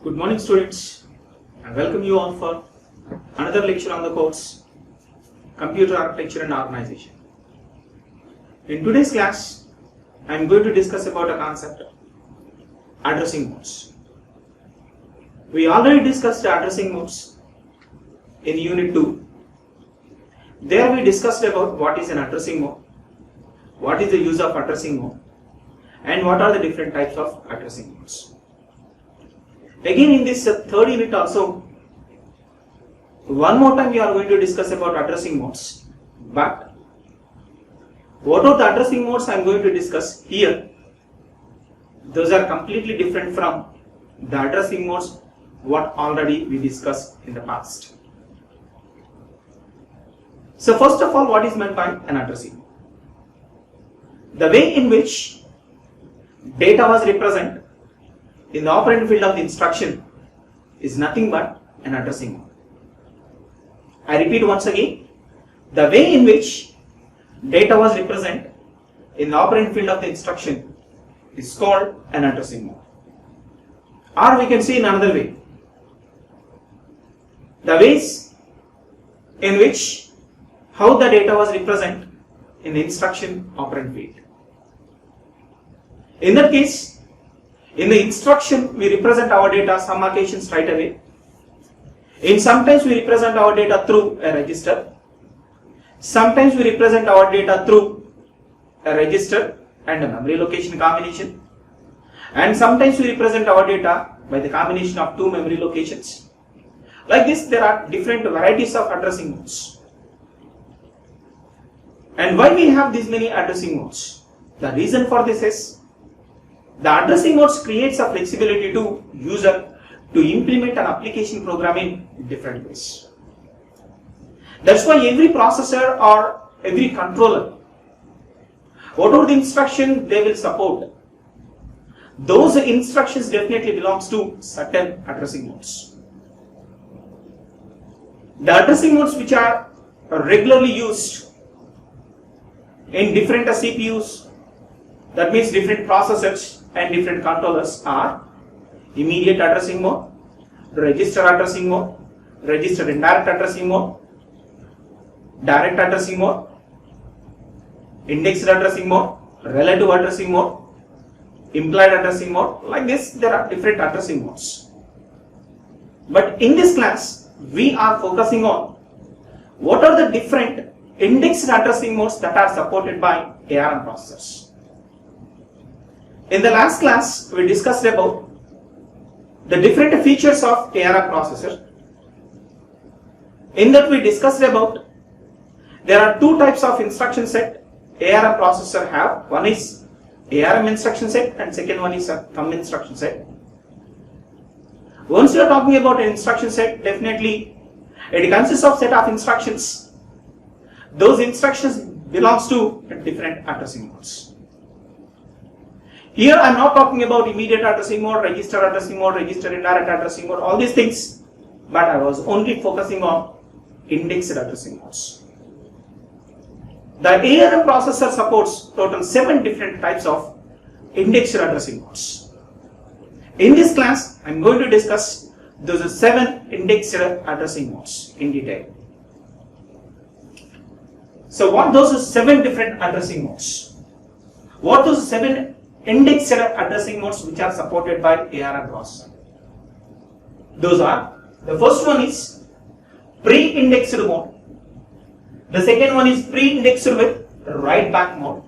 Good morning students, and welcome you all for another lecture on the course Computer Architecture and Organization. In today's class, I am going to discuss about a concept, addressing modes. We already discussed addressing modes in Unit 2. There we discussed about what is an addressing mode, what is the use of addressing mode, and what are the different types of addressing modes. Again in this third unit also, one more time we are going to discuss about addressing modes, but what are the addressing modes I am going to discuss here, those are completely different from the addressing modes what already we discussed in the past. So first of all, what is meant by an addressing mode? The way in which data was represented in the operand field of the instruction is nothing but an addressing mode. I repeat once again, the way in which data was represented in the operand field of the instruction is called an addressing mode. Or we can say in another way, the ways in which how the data was represented in the instruction operand field. In that case, in the instruction, we represent our data some occasions right away. In sometimes we represent our data through a register. Sometimes we represent our data through a register and a memory location combination. And sometimes we represent our data by the combination of two memory locations. Like this, there are different varieties of addressing modes. And why we have these many addressing modes? The reason for this is the addressing modes creates a flexibility to user to implement an application program in different ways. That's why every processor or every controller, whatever the instruction they will support, those instructions definitely belongs to certain addressing modes. The addressing modes which are regularly used in different CPUs, that means different processors and different controllers, are immediate addressing mode, register addressing mode, register indirect addressing mode, direct addressing mode, indexed addressing mode, relative addressing mode, implied addressing mode. Like this, there are different addressing modes. But in this class, we are focusing on what are the different indexed addressing modes that are supported by ARM processors. In the last class, we discussed about the different features of ARM processor. In that we discussed about there are two types of instruction set ARM processor have. One is ARM instruction set and second one is a thumb instruction set. Once you are talking about an instruction set, definitely it consists of set of instructions. Those instructions belongs to different addressing modes. Here I am not talking about immediate addressing mode, register addressing mode, register indirect addressing mode, all these things, but I was only focusing on indexed addressing modes. The ARM processor supports total 7 different types of indexed addressing modes. In this class, I am going to discuss those 7 indexed addressing modes in detail. So what those 7 different addressing modes? What those 7 indexed addressing modes which are supported by ARM processor? Those are, the first one is pre-indexed mode, the second one is pre-indexed with write back mode,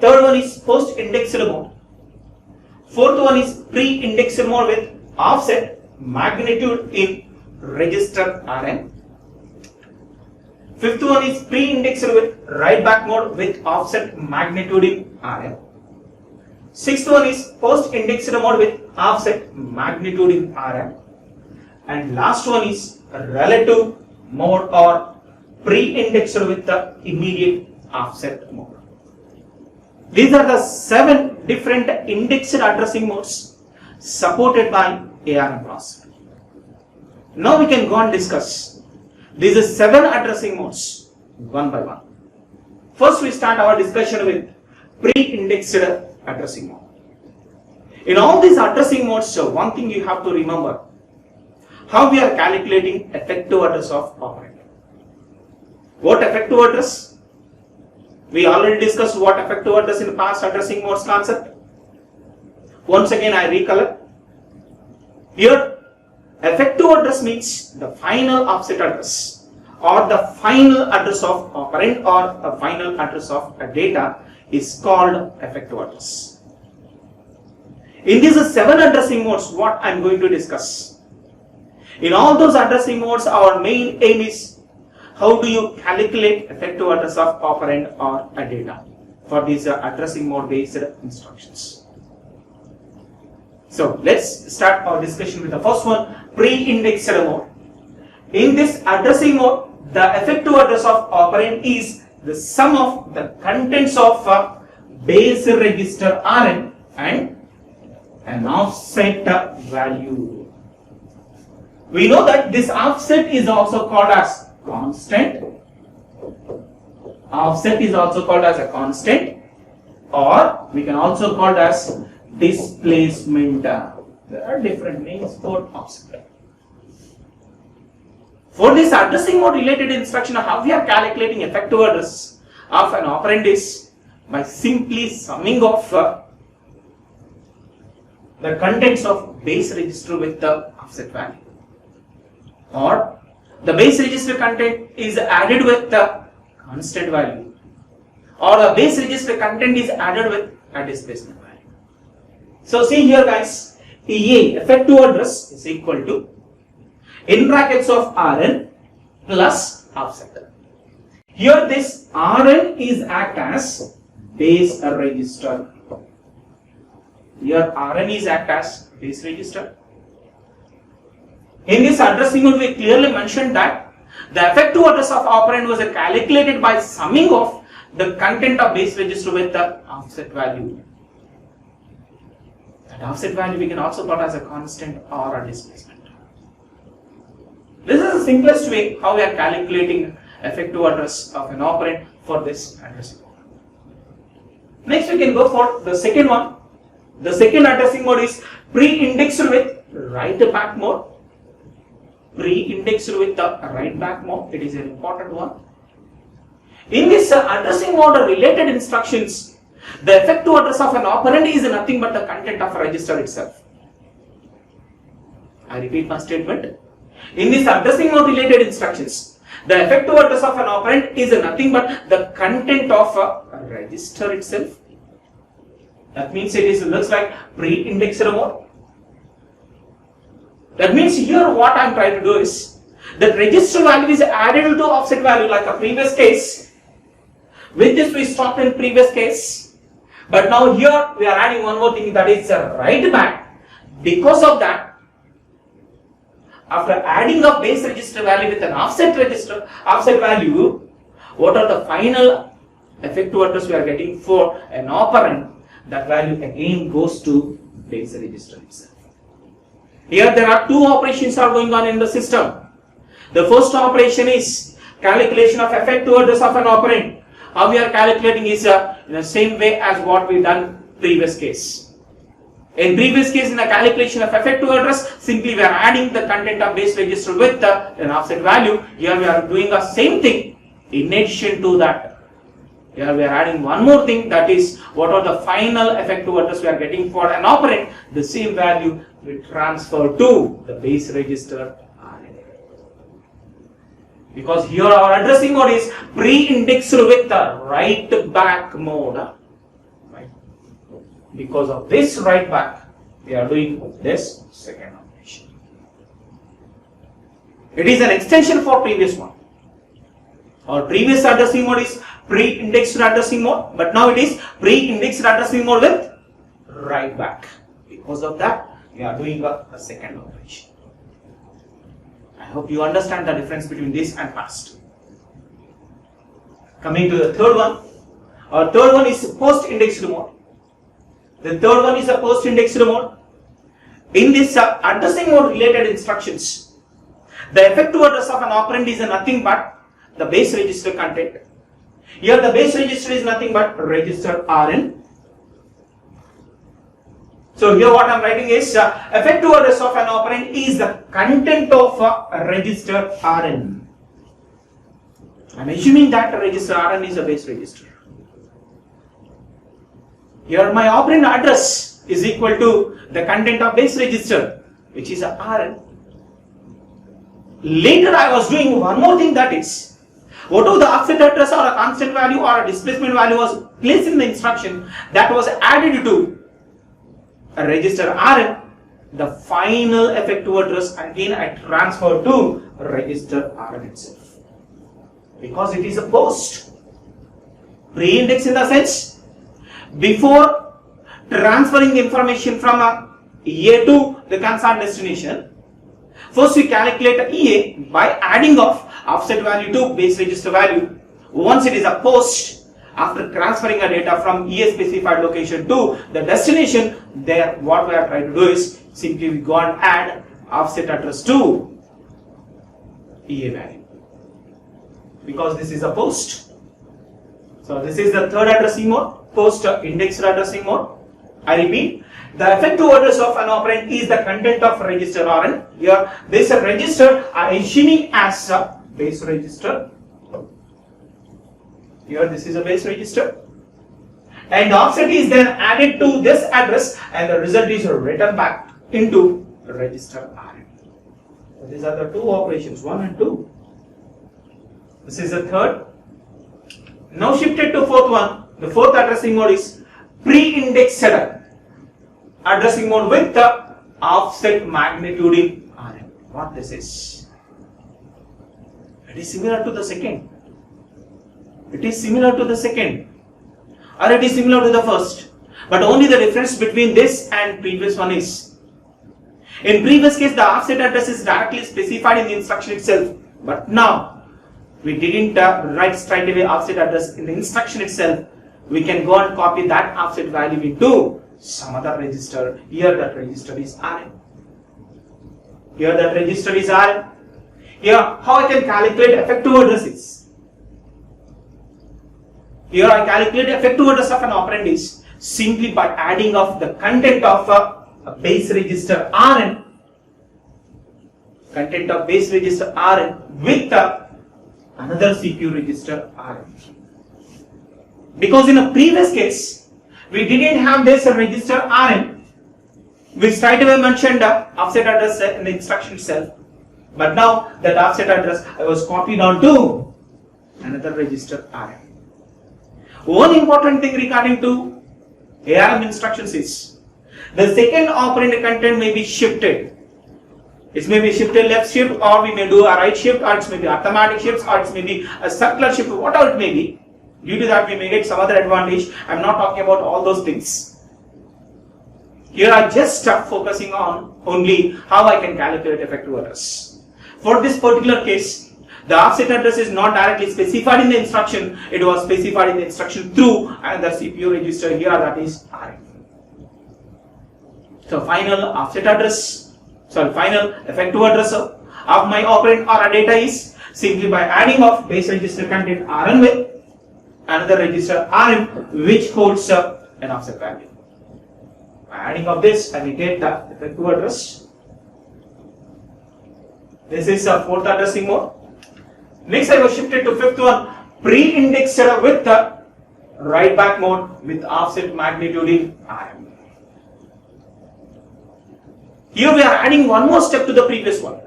third one is post-indexed mode, fourth one is pre-indexed mode with offset magnitude in register RM, fifth one is pre-indexed with write back mode with offset magnitude in RM. Sixth one is post-indexed mode with offset magnitude in RM. And last one is relative mode or pre-indexed with the immediate offset mode. These are the 7 different indexed addressing modes supported by ARM processor. Now we can go and discuss these 7 addressing modes one by one. First we start our discussion with pre-indexed addressing mode. In all these addressing modes, one thing you have to remember, how we are calculating effective address of operand. What effective address? We already discussed what effective address in past addressing modes concept. Once again I recollect. Here effective address means the final offset address or the final address of operand or the final address of a data is called effective address. In these 7 addressing modes, what I am going to discuss. In all those addressing modes, our main aim is how do you calculate effective address of operand or a data for these addressing mode based instructions. So let's start our discussion with the first one, pre-indexed mode. In this addressing mode, the effective address of operand is the sum of the contents of base register Rn and an offset value. We know that this offset is also called as constant. Offset is also called as a constant, or we can also call it as displacement. There are different names for offset. For this addressing mode related instruction, how we are calculating effective address of an operand is by simply summing of the contents of base register with the offset value, or the base register content is added with the constant value, or the base register content is added with a displacement value. So see here guys, EA effective address is equal to in brackets of Rn plus offset. Here this Rn is act as base register. Here Rn is act as base register. In this addressing mode, we clearly mentioned that the effective address of operand was calculated by summing of the content of base register with the offset value. That offset value we can also call as a constant or a displacement. This is the simplest way how we are calculating effective address of an operand for this addressing mode. Next we can go for the second one. The second addressing mode is pre-indexed with write back mode. Pre-indexed with the write back mode. It is an important one. In this addressing mode related instructions, the effective address of an operand is nothing but the content of a register itself. I repeat my statement. In this addressing mode related instructions, the effective address of an operand is nothing but the content of a register itself. That means it looks like pre-indexed mode. That means here what I am trying to do is that register value is added to offset value like a previous case. With this we stopped in previous case. But now here we are adding one more thing, that is a write back. Because of that, after adding a base register value with an offset value, what are the final effective address we are getting for an operand? That value again goes to base register itself. Here there are two operations are going on in the system. The first operation is calculation of effective address of an operand. How we are calculating is in the same way as what we done previous case. In previous case, in the calculation of effective address, simply we are adding the content of base register with an offset value. Here we are doing the same thing. In addition to that, here we are adding one more thing, that is what are the final effective address we are getting for an operand. The same value we transfer to the base register Rn. Because here our addressing mode is pre-indexed with the write back mode. Right? Because of this write back, we are doing this second operation. It is an extension for previous one. Our previous addressing mode is pre-indexed addressing mode, but now it is pre-indexed addressing mode with write back. Because of that, we are doing a second operation. I hope you understand the difference between this and past. Coming to the third one. Our third one is post-indexed mode. The third one is a post-indexed mode. In this addressing mode related instructions, the effective address of an operand is nothing but the base register content. Here the base register is nothing but register Rn. So here what I am writing is effective address of an operand is the content of a register Rn. I am assuming that register Rn is a base register. Here my operand address is equal to the content of base register, which is a Rn. Later I was doing one more thing, that is, whatever the offset address or a constant value or a displacement value was placed in the instruction, that was added to a register Rn. The final effective address again I transfer to register Rn itself, because it is a post. Pre-index in the sense, before transferring the information from A to the concerned destination, first we calculate EA by adding of offset value to base register value. Once it is a post, after transferring a data from EA specified location to the destination, there what we are trying to do is simply we go and add offset address to EA value, because this is a post. So this is the third addressing mode, post indexed addressing mode. I repeat, the effective address of an operand is the content of register Rn. Here this register I am assuming as a base register. Here this is a base register, and the offset is then added to this address, and the result is written back into register Rn. So these are the two operations, 1 and 2. This is the third. Now shifted to fourth one. The fourth addressing mode is pre-indexed addressing mode with the offset magnitude in Rn. What this is? It is similar to the second. It is similar to the second, or it is similar to the first, but only the difference between this and previous one is, in previous case the offset address is directly specified in the instruction itself, but now we didn't write straight away offset address in the instruction itself. We can go and copy that offset value into some other register. Here that register is Rn. Here that register is Rn. Here how I can calculate effective addresses? Here I calculate effective address of an operand is simply by adding of the content of a base register Rn, content of base register Rn with another CPU register Rn. Because in a previous case we didn't have this register Rn, we straight away mentioned offset address in the instruction itself, but now that offset address I was copied onto another register Rn. One important thing regarding to ARM instructions is the second operand content may be shifted. It may be shifted left shift, or we may do a right shift, or it may be automatic shifts, or it may be a circular shift, whatever it may be. Due to that we may get some other advantage. I am not talking about all those things. Here I just start focusing on only how I can calculate effective address. For this particular case, the offset address is not directly specified in the instruction, it was specified in the instruction through another CPU register here, that is Rn. So final effective address of my operand or a data is simply by adding of base register content Rn with another register Rm which holds an offset value. By adding of this I will get the effective address. This is a fourth addressing mode. Next I was shifted to fifth one, pre-indexed with the write back mode with offset magnitude in Rm. Here we are adding one more step to the previous one.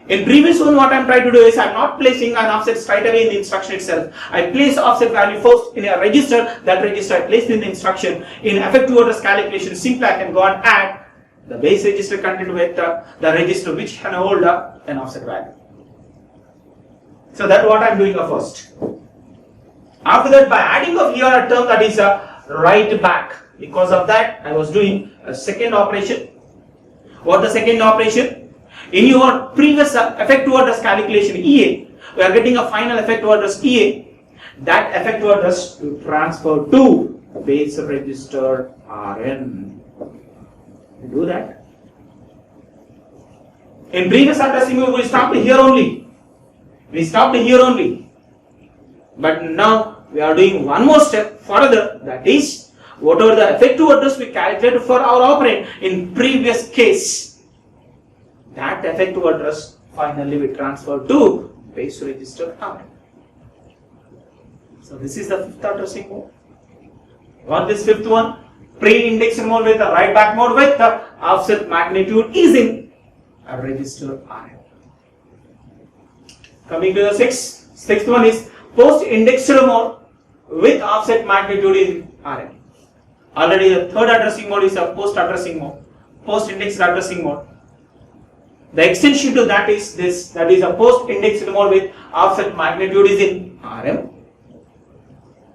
In previous one what I am trying to do is I am not placing an offset straight away in the instruction itself. I place offset value first in a register, that register I placed in the instruction. In effective address calculation simply I can go and add the base register content with the register which can hold an offset value. So that's what I am doing first. After that, by adding of here a term that is a write back, because of that I was doing a second operation. What the second operation? In your previous effective address calculation EA, we are getting a final effective address EA. That effective address to transfer to base register Rn. You do that. In previous addressing we stopped here only. But now we are doing one more step further, that is whatever the effective address we calculated for our operand in previous case, that effective address finally we transfer to base register Rn. So this is the fifth addressing mode. What this fifth one? Pre-indexed mode with the write back mode with the offset magnitude is in a register Rn. Coming to the sixth one is post-indexed mode with offset magnitude in Rn. Already the third addressing mode is a post-addressing mode, post-indexed addressing mode. The extension to that is this, that is a post-indexed mode with offset magnitude is in Rm.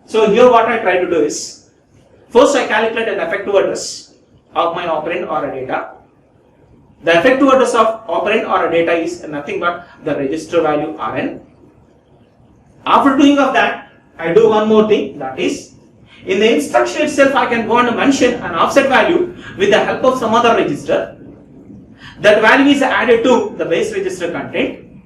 So here what I try to do is, first I calculate an effective address of my operand or a data. The effective address of operand or a data is nothing but the register value Rn. After doing of that, I do one more thing, that is, in the instruction itself I can go and mention an offset value with the help of some other register. That value is added to the base register content,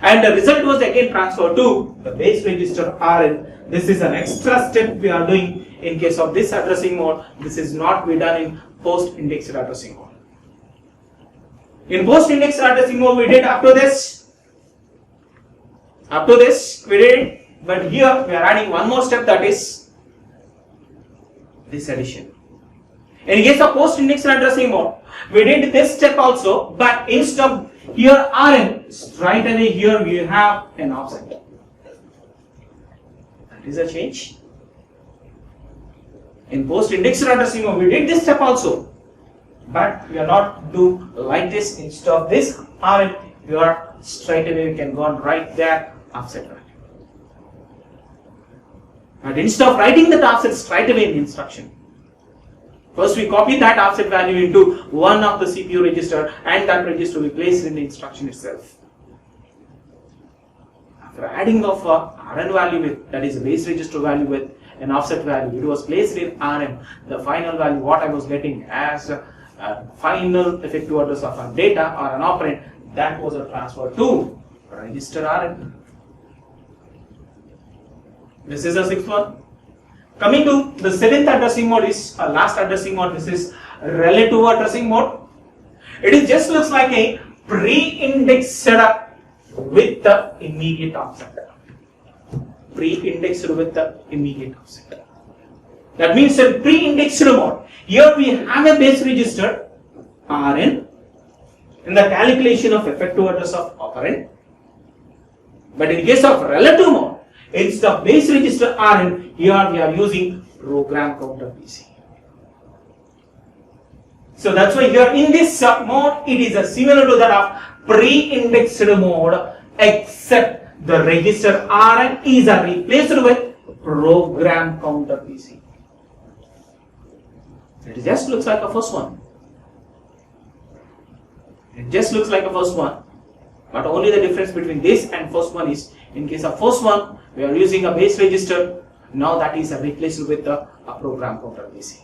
and the result was again transferred to the base register Rn. This is an extra step we are doing in case of this addressing mode. This is not be done in post-indexed addressing mode. In post-indexed addressing mode we did up to this we did, but here we are adding one more step, that is this addition. In case of post-indexed addressing mode, we did this step also, but instead of here Rn, right away here we have an offset. That is a change. In post-indexed addressing mode, we did this step also, but we are not do like this. Instead of this Rn, we are straight away we can go and write there offset value. But instead of writing that offset straight away in the instruction, first we copy that offset value into one of the CPU register, and that register we place in the instruction itself. After adding of Rn value with, that is a base register value with an offset value, it was placed in Rn. The final value what I was getting as a final effective address of a data or an operand, that was a transfer to register Rn. This is the sixth one. Coming to the seventh addressing mode is last addressing mode. This is relative addressing mode. It is just looks like a pre-indexed with the immediate offset. Pre-indexed with the immediate offset. That means in pre-indexed mode, here we have a base register Rn in the calculation of effective address of operand. But in case of relative mode, instead of base register Rn, here we are using program counter PC. So that's why here in this mode, it is similar to that of pre-indexed mode, except the register Rn is replaced with program counter PC. It just looks like a first one. It just looks like a first one. But only the difference between this and first one is, in case of first one, we are using a base register. Now that is replaced with a program counter PC.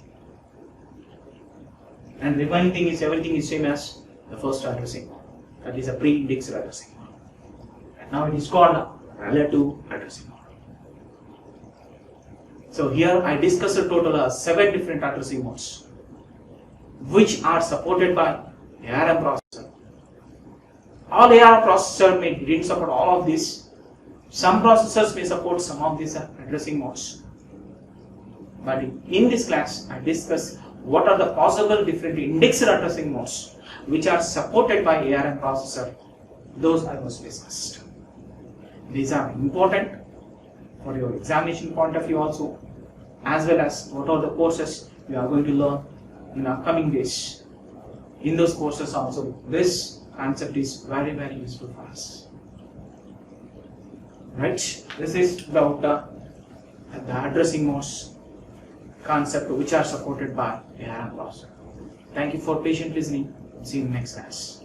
And remaining thing is everything is same as the first addressing mode. That is a pre-indexed addressing mode. And now it is called relative addressing mode. So here I discussed a total of 7 different addressing modes, which are supported by ARM processor. All ARM processor didn't support all of this. Some processors may support some of these addressing modes. But in this class, I discussed what are the possible different indexed addressing modes which are supported by ARM processor. Those I was discussed. These are important for your examination point of view also, as well as what are the courses you are going to learn in upcoming days. In those courses also, this concept is very, very useful for us. Right? This is about the addressing modes concept which are supported by ARM processor. Thank you for patient listening. See you in the next class.